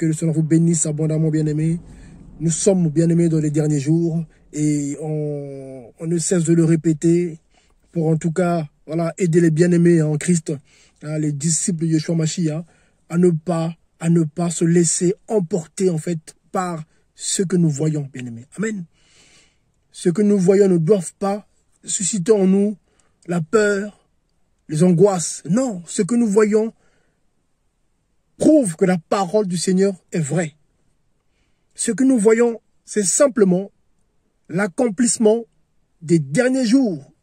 Que le Seigneur vous bénisse abondamment, bien-aimés. Nous sommes bien-aimés dans les derniers jours et on ne cesse de le répéter pour en tout cas voilà, aider les bien-aimés en Christ, hein, les disciples de Yeshua Mashiach, à ne pas se laisser emporter en fait par ce que nous voyons, bien-aimés. Amen. Ce que nous voyons ne doivent pas susciter en nous la peur, les angoisses. Non, ce que nous voyons prouve que la parole du Seigneur est vraie. Ce que nous voyons, c'est simplement l'accomplissement des derniers jours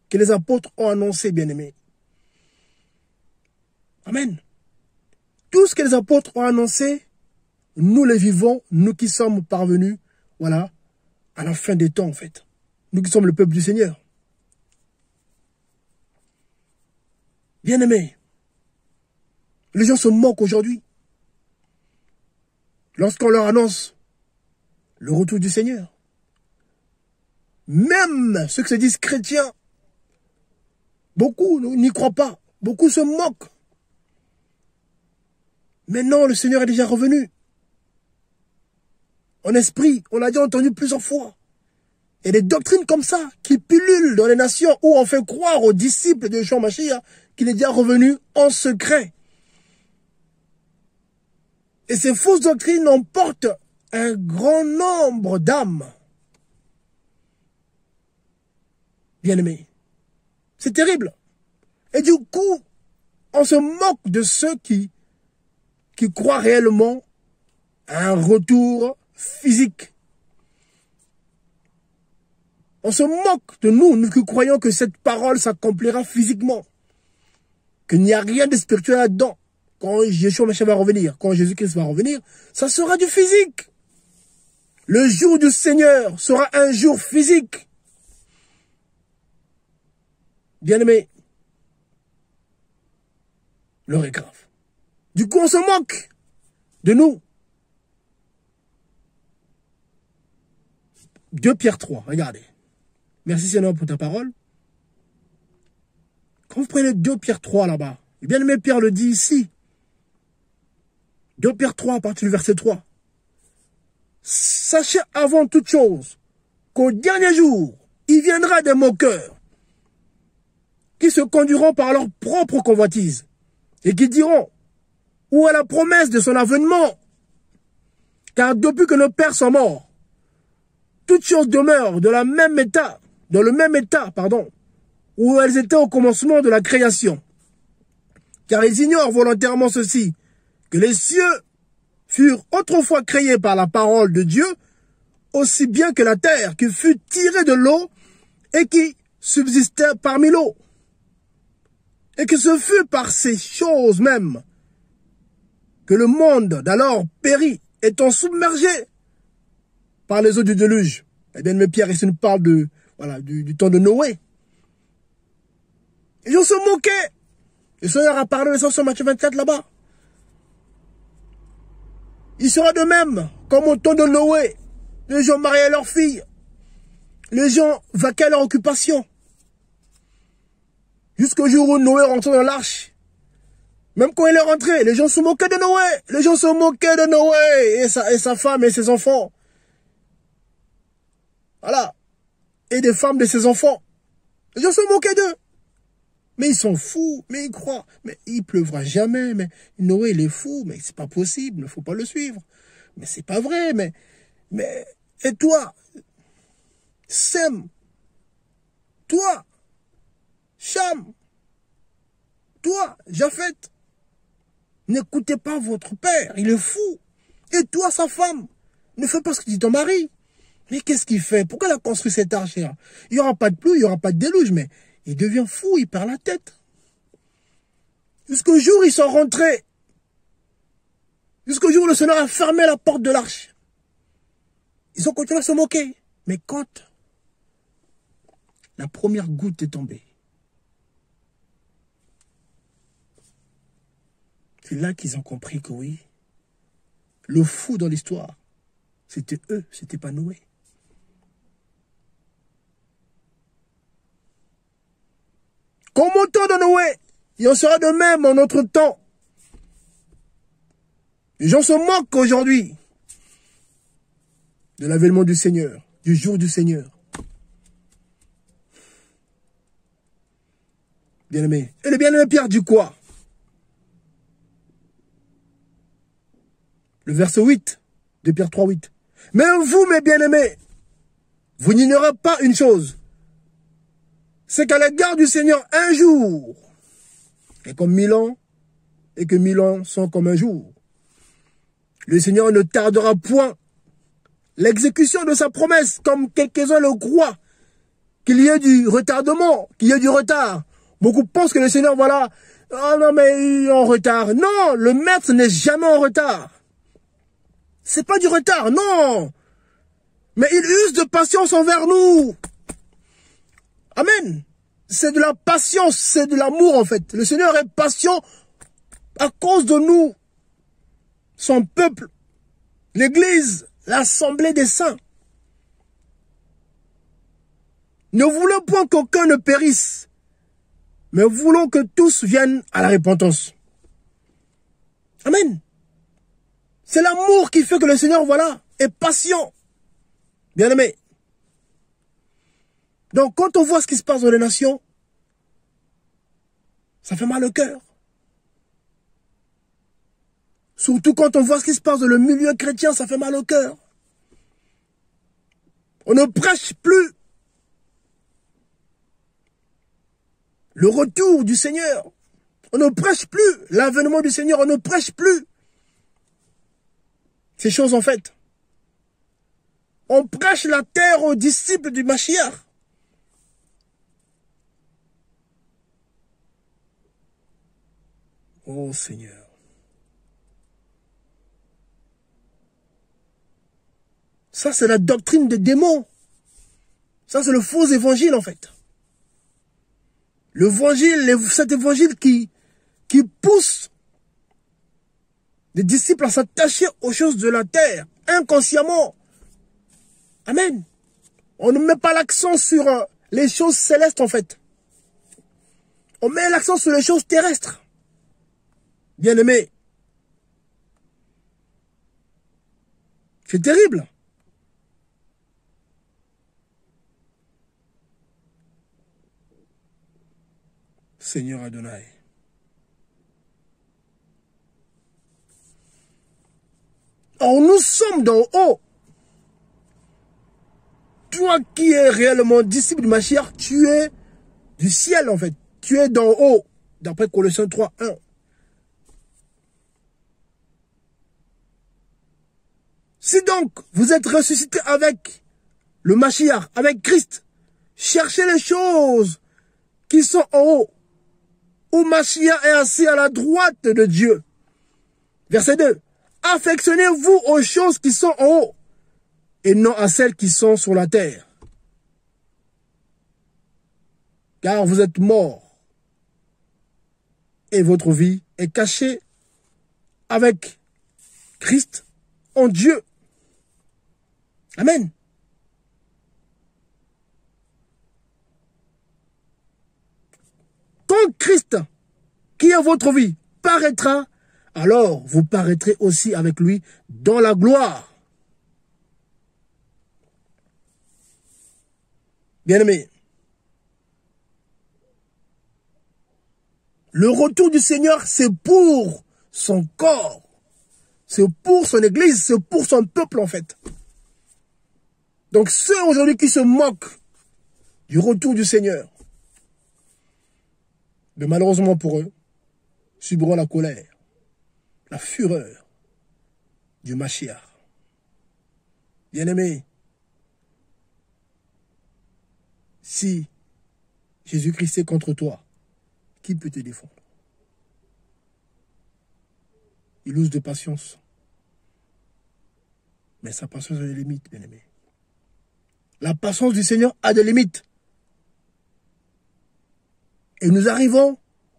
que les apôtres ont annoncé, bien-aimés. Amen. Tout ce que les apôtres ont annoncé, nous les vivons, nous qui sommes parvenus, voilà, à la fin des temps, en fait. Nous qui sommes le peuple du Seigneur. Bien-aimés, les gens se moquent aujourd'hui lorsqu'on leur annonce le retour du Seigneur. Même ceux qui se disent chrétiens, beaucoup n'y croient pas, beaucoup se moquent. Mais non, le Seigneur est déjà revenu. En esprit, on l'a déjà entendu plusieurs fois. Et des doctrines comme ça, qui pullulent dans les nations, où on fait croire aux disciples de Yeshua Mashiach qu'il est déjà revenu en secret. Et ces fausses doctrines emportent un grand nombre d'âmes. Bien-aimés. C'est terrible. Et du coup, on se moque de ceux qui croient réellement à un retour physique. On se moque de nous, nous qui croyons que cette parole s'accomplira physiquement. Qu'il n'y a rien de spirituel là-dedans. Quand Yeshua Mashiach va revenir, quand Jésus-Christ va revenir, ça sera du physique. Le jour du Seigneur sera un jour physique. Bien-aimés, l'heure est grave. Du coup, on se moque de nous. 2 Pierre 3, regardez. Merci Seigneur pour ta parole. Quand vous prenez 2 Pierre 3 là-bas, bien-aimé Pierre le dit ici. 2 Pierre 3 à partir du verset 3. Sachez avant toute chose qu'au dernier jour, il viendra des moqueurs qui se conduiront par leur propre convoitise et qui diront, où est la promesse de son avènement? Car depuis que nos pères sont morts, toutes choses demeurent dans le même état, où elles étaient au commencement de la création. Car ils ignorent volontairement ceci, que les cieux furent autrefois créés par la parole de Dieu, aussi bien que la terre qui fut tirée de l'eau et qui subsistait parmi l'eau. Et que ce fut par ces choses mêmes que le monde d'alors périt, étant submergé par les eaux du déluge. Eh bien, mes Pierre, ici nous parle de, voilà, du temps de Noé. Et ils se moquaient. Le Seigneur a parlé de ça sur Matthieu 24 là-bas. Il sera de même, comme au temps de Noé. Les gens mariaient leurs filles. Les gens vaquaient à leur occupation. Jusqu'au jour où Noé rentrait dans l'arche. Même quand il est rentré, les gens se moquaient de Noé. Les gens se moquaient de Noé et sa femme et ses enfants. Voilà. Et des femmes de ses enfants. Les gens se moquaient d'eux. Mais ils sont fous, mais ils croient. Mais il pleuvra jamais, mais Noé il est fou, mais c'est pas possible, il ne faut pas le suivre. Mais c'est pas vrai, mais, et toi, Sem, toi, Cham, toi, Japhet, n'écoutez pas votre père, il est fou. Et toi, sa femme, ne fais pas ce que dit ton mari. Mais qu'est-ce qu'il fait? Pourquoi il a construit cette arche? Il n'y aura pas de pluie, il n'y aura pas de déluge, mais il devient fou, il perd la tête. Jusqu'au jour où ils sont rentrés. Jusqu'au jour où le Seigneur a fermé la porte de l'arche. Ils ont continué à se moquer. Mais quand la première goutte est tombée, c'est là qu'ils ont compris que oui, le fou dans l'histoire, c'était eux, c'était pas Noé. Comme au temps de Noé, il en sera de même en notre temps. Les gens se moquent aujourd'hui de l'avènement du Seigneur, du jour du Seigneur. Bien-aimé. Et le bien-aimé Pierre dit quoi? Le verset 8 de Pierre 3, 8. Mais vous, mes bien-aimés, vous n'ignorez pas une chose. C'est qu'à l'égard du Seigneur, un jour est comme 1000 ans, et que 1000 ans sont comme un jour. Le Seigneur ne tardera point l'exécution de sa promesse, comme quelques-uns le croient, qu'il y ait du retardement, qu'il y ait du retard. Beaucoup pensent que le Seigneur, voilà, oh non mais il est en retard. Non, le Maître n'est jamais en retard. C'est pas du retard, non. Mais il use de patience envers nous. Amen. C'est de la patience, c'est de l'amour en fait. Le Seigneur est patient à cause de nous, son peuple, l'Église, l'assemblée des saints. Ne voulons point qu'aucun ne périsse, mais voulons que tous viennent à la repentance. Amen. C'est l'amour qui fait que le Seigneur, voilà, est patient. Bien-aimé. Donc, quand on voit ce qui se passe dans les nations, ça fait mal au cœur. Surtout quand on voit ce qui se passe dans le milieu chrétien, ça fait mal au cœur. On ne prêche plus le retour du Seigneur. On ne prêche plus l'avènement du Seigneur. On ne prêche plus ces choses en fait. On prêche la terre aux disciples du Mashiach. Oh Seigneur. Ça, c'est la doctrine des démons. Ça, c'est le faux évangile, en fait. L'évangile, cet évangile qui pousse les disciples à s'attacher aux choses de la terre, inconsciemment. Amen. On ne met pas l'accent sur les choses célestes, en fait. On met l'accent sur les choses terrestres. Bien-aimé. C'est terrible. Seigneur Adonai. Or, nous sommes d'en haut. Toi qui es réellement disciple du Mashiach, tu es du ciel en fait. Tu es d'en haut, d'après Colossiens 3, 1. Si donc vous êtes ressuscité avec le Mashiach, avec Christ, cherchez les choses qui sont en haut, où Mashiach est assis à la droite de Dieu. Verset 2. Affectionnez-vous aux choses qui sont en haut, et non à celles qui sont sur la terre. Car vous êtes morts, et votre vie est cachée avec Christ en Dieu. Amen. Quand Christ, qui est votre vie, paraîtra, alors vous paraîtrez aussi avec lui dans la gloire. Bien-aimés, le retour du Seigneur, c'est pour son corps. C'est pour son église, c'est pour son peuple en fait. Donc ceux aujourd'hui qui se moquent du retour du Seigneur, mais malheureusement pour eux, subiront la colère, la fureur du Mashiach. Bien-aimé, si Jésus-Christ est contre toi, qui peut te défendre? Il use de patience. Mais sa patience a des limites, bien-aimé. La patience du Seigneur a des limites. Et nous arrivons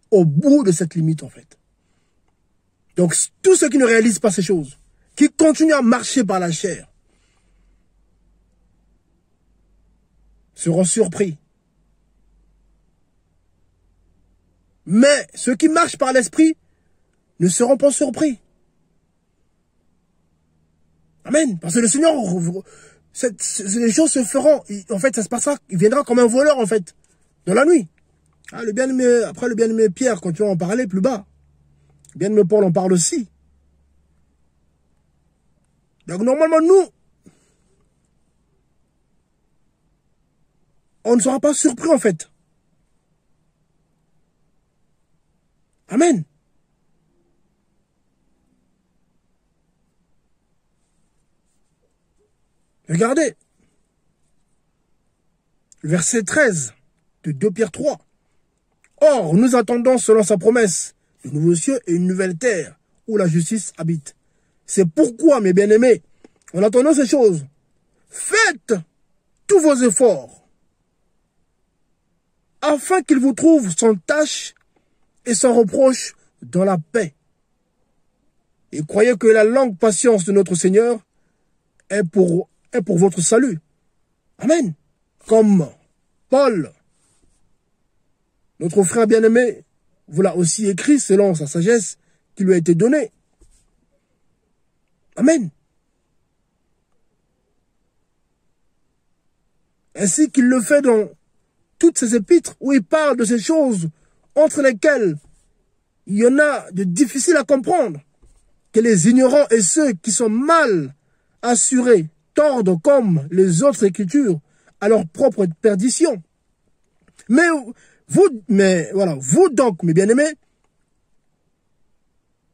au bout de cette limite, en fait. Donc, tous ceux qui ne réalisent pas ces choses, qui continuent à marcher par la chair, seront surpris. Mais ceux qui marchent par l'esprit ne seront pas surpris. Amen. Parce que le Seigneur, les choses se feront. En fait, ça se passera. Il viendra comme un voleur, en fait, dans la nuit. Ah, le bien-aimé, après le bien-aimé Pierre, quand tu vas en parler plus bas. Le bien-aimé Paul en parle aussi. Donc, normalement, nous, on ne sera pas surpris, en fait. Amen. Regardez. Verset 13 de 2 Pierre 3. Or, nous attendons, selon sa promesse, de nouveaux cieux et une nouvelle terre où la justice habite. C'est pourquoi, mes bien-aimés, en attendant ces choses, faites tous vos efforts afin qu'il vous trouve sans tâche et sans reproche dans la paix. Et croyez que la longue patience de notre Seigneur est pour votre salut. Amen. Comme Paul, notre frère bien-aimé, vous l'a aussi écrit selon sa sagesse qui lui a été donnée. Amen. Ainsi qu'il le fait dans toutes ses épîtres où il parle de ces choses entre lesquelles il y en a de difficiles à comprendre, que les ignorants et ceux qui sont mal assurés tordent comme les autres écritures à leur propre perdition. Mais vous donc, mes bien-aimés,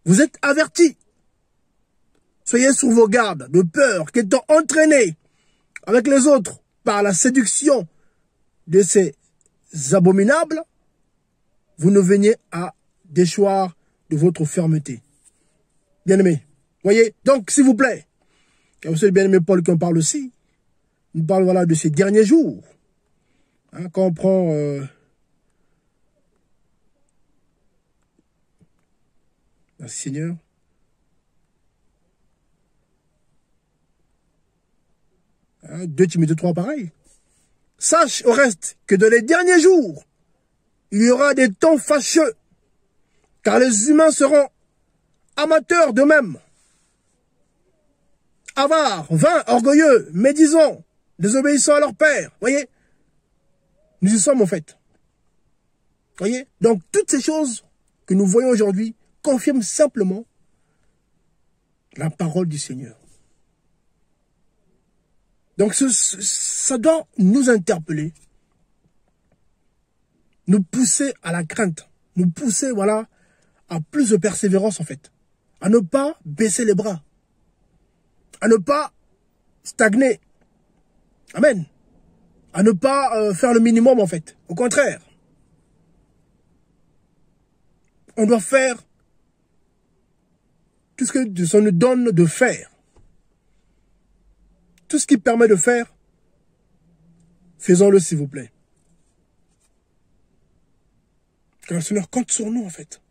vous êtes avertis. Soyez sur vos gardes de peur qu'étant entraînés avec les autres par la séduction de ces abominables, vous ne veniez à déchoir de votre fermeté. Bien-aimés, voyez, donc s'il vous plaît, c'est le bien-aimé Paul qui en parle aussi. Il parle voilà, de ces derniers jours. Hein, quand on prend... Merci Seigneur. Hein, 2 Timothée 3, pareil. Sache au reste que dans les derniers jours, il y aura des temps fâcheux, car les humains seront amateurs d'eux-mêmes, avares, vains, orgueilleux, médisants, désobéissants à leur père. Voyez, nous y sommes en fait. Voyez, donc toutes ces choses que nous voyons aujourd'hui confirment simplement la parole du Seigneur. Donc ça doit nous interpeller, nous pousser à la crainte, nous pousser voilà à plus de persévérance en fait, à ne pas baisser les bras, à ne pas stagner, amen, à ne pas faire le minimum en fait, au contraire. On doit faire tout ce que ça nous donne de faire. Tout ce qui permet de faire, faisons-le s'il vous plaît. Car le Seigneur compte sur nous en fait.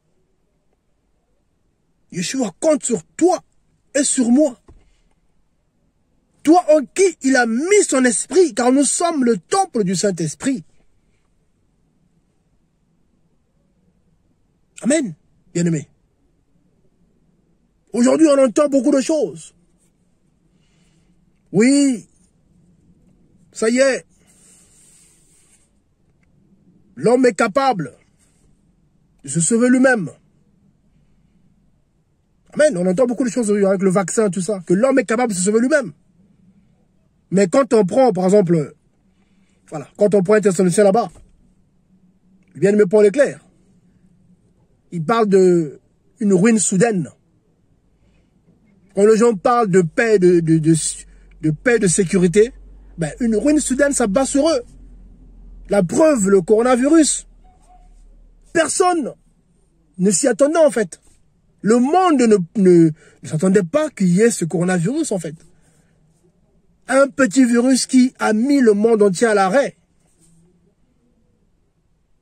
Yeshua compte sur toi et sur moi. Toi en qui il a mis son esprit, car nous sommes le temple du Saint-Esprit. Amen, bien-aimés. Aujourd'hui, on entend beaucoup de choses. Oui, ça y est, l'homme est capable de se sauver lui-même. Amen, on entend beaucoup de choses avec le vaccin, tout ça, que l'homme est capable de se sauver lui-même. Mais quand on prend, par exemple, voilà, quand on prend un Thessaloniciens là-bas, il vient de me Paul éclair. Il parle d'une ruine soudaine. Quand les gens parlent de paix, de paix, de sécurité, ben, une ruine soudaine, ça bat sur eux. La preuve, le coronavirus. Personne ne s'y attendait, en fait. Le monde ne s'attendait pas qu'il y ait ce coronavirus, en fait. Un petit virus qui a mis le monde entier à l'arrêt.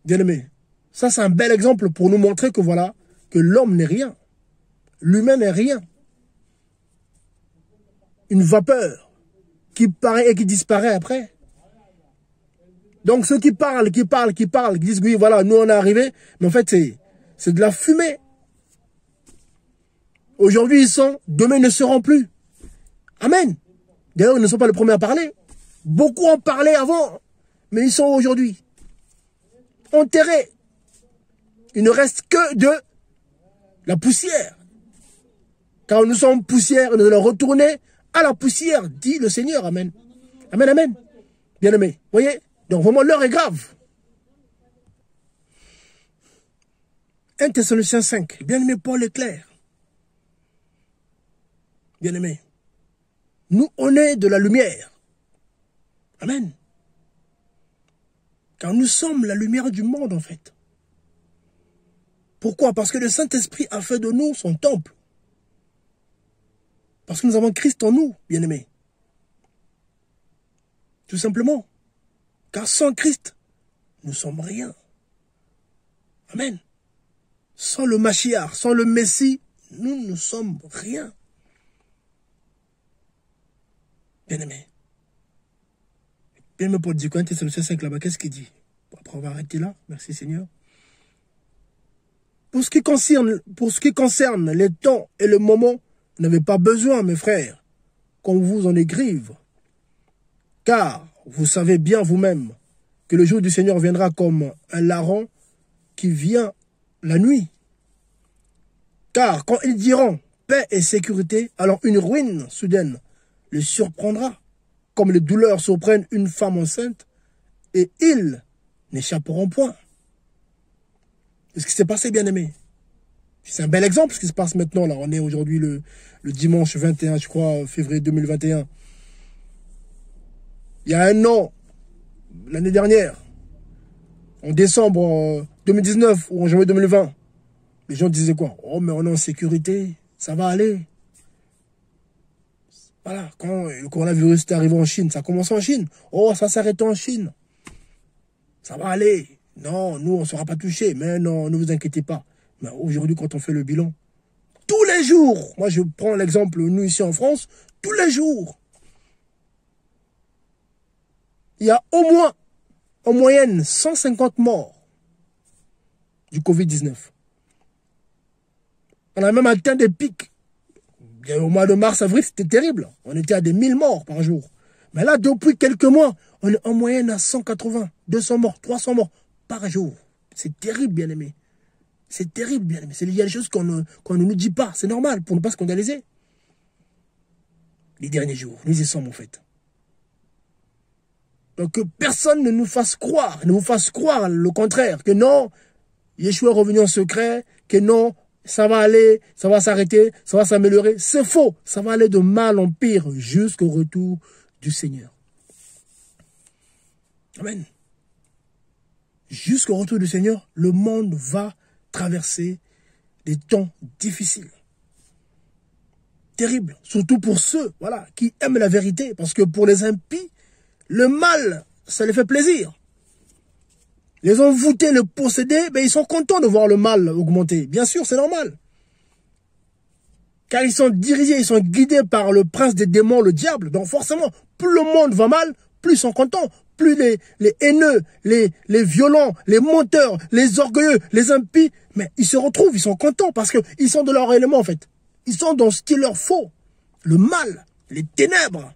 Bien-aimé, ça, c'est un bel exemple pour nous montrer que voilà, que l'homme n'est rien. L'humain n'est rien. Une vapeur qui paraît et qui disparaît après. Donc ceux qui parlent, qui disent oui, voilà, nous on est arrivés, mais en fait c'est de la fumée. Aujourd'hui ils sont, demain ils ne seront plus. Amen. D'ailleurs, ils ne sont pas les premiers à parler. Beaucoup en parlaient avant, mais ils sont aujourd'hui enterrés. Il ne reste que de la poussière. Car nous sommes poussière et nous allons retourner à la poussière, dit le Seigneur. Amen. Amen, amen. Bien-aimés, voyez? Donc vraiment, l'heure est grave. 1 Thessaloniciens 5. Bien-aimé, Paul est clair. Bien-aimé, nous, on est de la lumière. Amen. Car nous sommes la lumière du monde, en fait. Pourquoi? Parce que le Saint-Esprit a fait de nous son temple. Parce que nous avons Christ en nous, bien-aimés. Tout simplement. Car sans Christ, nous sommes rien. Amen. Sans le Mashiach, sans le Messie, nous ne sommes rien. Bien-aimés. Bien-aimé Paul dit quoi? C'est le 5 là-bas, qu'est-ce qu'il dit? Après, on va arrêter là. Merci Seigneur. Pour ce qui concerne les temps et le moment, vous n'avez pas besoin, mes frères, qu'on vous en écrive. Car vous savez bien vous-même que le jour du Seigneur viendra comme un larron qui vient la nuit. Car quand ils diront paix et sécurité, alors une ruine soudaine les surprendra, comme les douleurs surprennent une femme enceinte, et ils n'échapperont point. C'est ce qui s'est passé, bien-aimé. C'est un bel exemple, ce qui se passe maintenant. Là, on est aujourd'hui le dimanche 21, je crois, février 2021. Il y a un an, l'année dernière, en décembre 2019 ou en janvier 2020, les gens disaient quoi? Oh, mais on est en sécurité, ça va aller. Voilà, quand le coronavirus est arrivé en Chine, ça a commencé en Chine. Oh, ça s'arrête en Chine. Ça va aller. Non, nous, on ne sera pas touchés. Mais non, ne vous inquiétez pas. Mais aujourd'hui, quand on fait le bilan, tous les jours, moi je prends l'exemple, nous ici en France, tous les jours, il y a au moins, en moyenne, 150 morts du Covid-19. On a même atteint des pics. Au mois de mars-avril, c'était terrible. On était à des 1000 morts par jour. Mais là, depuis quelques mois, on est en moyenne à 180, 200 morts, 300 morts par jour. C'est terrible, bien-aimé. C'est terrible, bien-aimé. Il y a des choses qu'on ne nous dit pas. C'est normal, pour ne pas scandaliser. Les derniers jours, nous y sommes, en fait. Donc, que personne ne nous fasse croire, ne vous fasse croire le contraire, que non, Yeshua est revenu en secret, que non, ça va aller, ça va s'arrêter, ça va s'améliorer. C'est faux. Ça va aller de mal en pire jusqu'au retour du Seigneur. Amen. Jusqu'au retour du Seigneur, le monde va traverser des temps difficiles. Terribles. Surtout pour ceux, voilà, qui aiment la vérité. Parce que pour les impies, le mal, ça les fait plaisir. Les envoûtés, les possédés, ben ils sont contents de voir le mal augmenter. Bien sûr, c'est normal. Car ils sont dirigés, ils sont guidés par le prince des démons, le diable. Donc forcément, plus le monde va mal, plus ils sont contents. Plus les haineux, les violents, les menteurs, les orgueilleux, les impies, mais ils se retrouvent, ils sont contents parce qu'ils sont de leur élément en fait. Ils sont dans ce qu'il leur faut. Le mal, les ténèbres.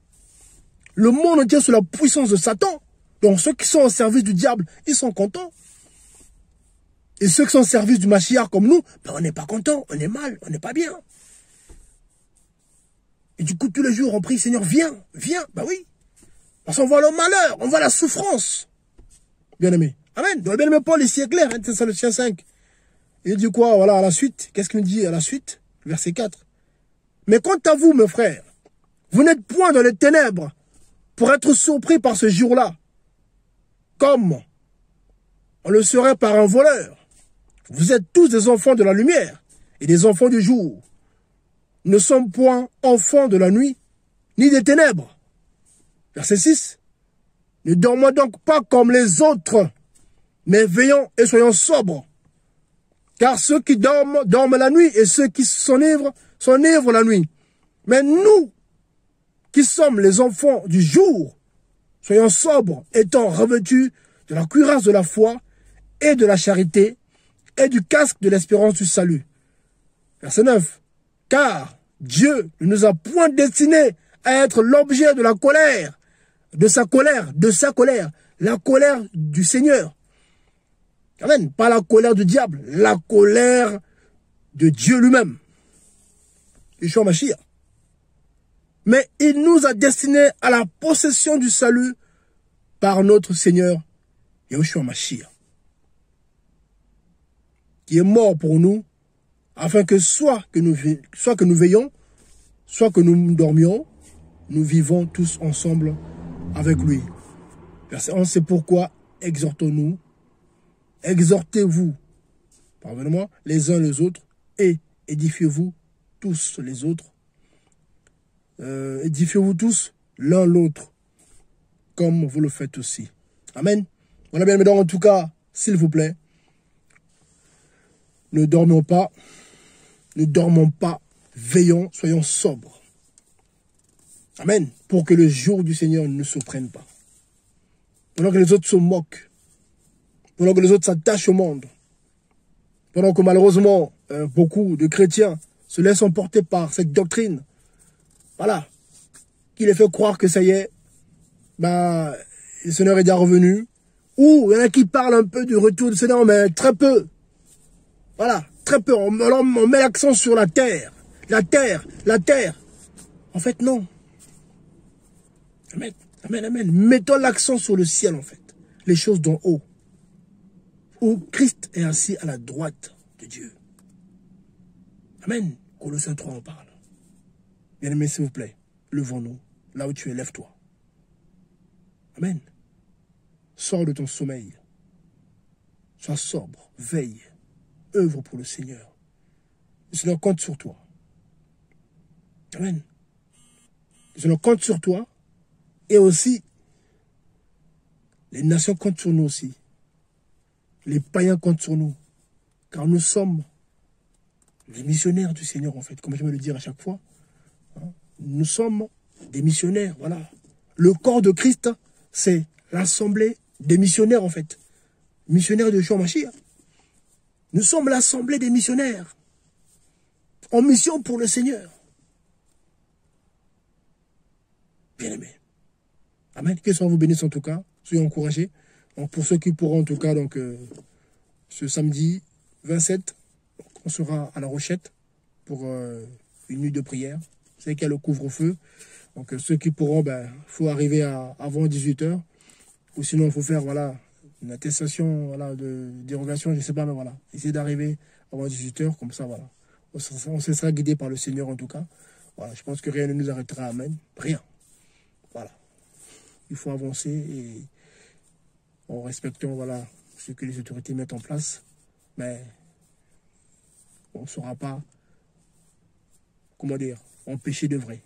Le monde entier sous la puissance de Satan. Donc ceux qui sont au service du diable, ils sont contents. Et ceux qui sont au service du Mashiach comme nous, ben on n'est pas contents, on est mal, on n'est pas bien. Et du coup, tous les jours, on prie, Seigneur, viens, viens, ben oui. Parce qu'on voit le malheur, on voit la souffrance. Bien-aimé. Amen. Donc, bien-aimé Paul, ici est clair, hein, Thessaloniciens 5. Il dit quoi, voilà, à la suite. Qu'est-ce qu'il nous dit à la suite? Verset 4. Mais quant à vous, mes frères, vous n'êtes point dans les ténèbres pour être surpris par ce jour-là, comme on le serait par un voleur. Vous êtes tous des enfants de la lumière et des enfants du jour. Nous ne sommes point enfants de la nuit, ni des ténèbres. Verset 6. Ne dormons donc pas comme les autres, mais veillons et soyons sobres. Car ceux qui dorment, dorment la nuit, et ceux qui s'enivrent la nuit. Mais nous, qui sommes les enfants du jour, soyons sobres, étant revêtus de la cuirasse de la foi et de la charité et du casque de l'espérance du salut. Verset 9. Car Dieu ne nous a point destinés à être l'objet de la colère, de sa colère, la colère du Seigneur. Amen. Pas la colère du diable, la colère de Dieu lui-même. Yeshua Mashiach. Mais il nous a destinés à la possession du salut par notre Seigneur Yeshua Mashiach, qui est mort pour nous, afin que soit que nous veillons, soit que nous dormions, nous vivons tous ensemble avec lui. Verset 11, c'est pourquoi exhortons-nous, exhortez-vous, pardonnez-moi, les uns les autres, et édifiez-vous tous les autres, édifiez-vous tous l'un l'autre, comme vous le faites aussi. Amen. Voilà bien, mais donc en tout cas, s'il vous plaît, ne dormons pas, veillons, soyons sobres. Amen. Pour que le jour du Seigneur ne nous surprenne pas. Pendant que les autres se moquent, pendant que les autres s'attachent au monde, pendant que malheureusement, beaucoup de chrétiens se laissent emporter par cette doctrine, voilà, qui les fait croire que ça y est, le Seigneur est déjà revenu, ou il y en a qui parlent un peu du retour du Seigneur, mais très peu. Voilà, très peu. On met l'accent sur la terre. La terre. En fait, non. Amen, amen, amen. Mettons l'accent sur le ciel, en fait. Les choses d'en haut. Où Christ est assis à la droite de Dieu. Amen. Colossiens 3 en parle. Bien-aimés, s'il vous plaît, levons-nous. Là où tu es, lève-toi. Amen. Sors de ton sommeil. Sois sobre. Veille. Œuvre pour le Seigneur. Le Seigneur compte sur toi. Amen. Le Seigneur compte sur toi. Et aussi, les nations comptent sur nous aussi. Les païens comptent sur nous. Car nous sommes les missionnaires du Seigneur, en fait. Comme je vais le dire à chaque fois. Nous sommes des missionnaires, voilà. Le corps de Christ, c'est l'assemblée des missionnaires, en fait. Missionnaires de Yeshua Mashiach. Nous sommes l'assemblée des missionnaires. En mission pour le Seigneur. Bien-aimés. Amen. Que soit vous bénisse en tout cas. Soyez encouragés. Donc, pour ceux qui pourront en tout cas, donc, ce samedi 27, on sera à La Rochette pour une nuit de prière. Vous savez qu'il y a le couvre-feu. Donc ceux qui pourront, faut arriver avant 18 h. Ou sinon, il faut faire voilà, une attestation de dérogation, je ne sais pas, mais voilà. Essayez d'arriver avant 18 h, comme ça, voilà. On se sera guidé par le Seigneur en tout cas. Voilà, je pense que rien ne nous arrêtera. Amen. Rien. Voilà. Il faut avancer et en respectant voilà, ce que les autorités mettent en place. Mais on ne saura pas, comment dire, empêcher de vrai.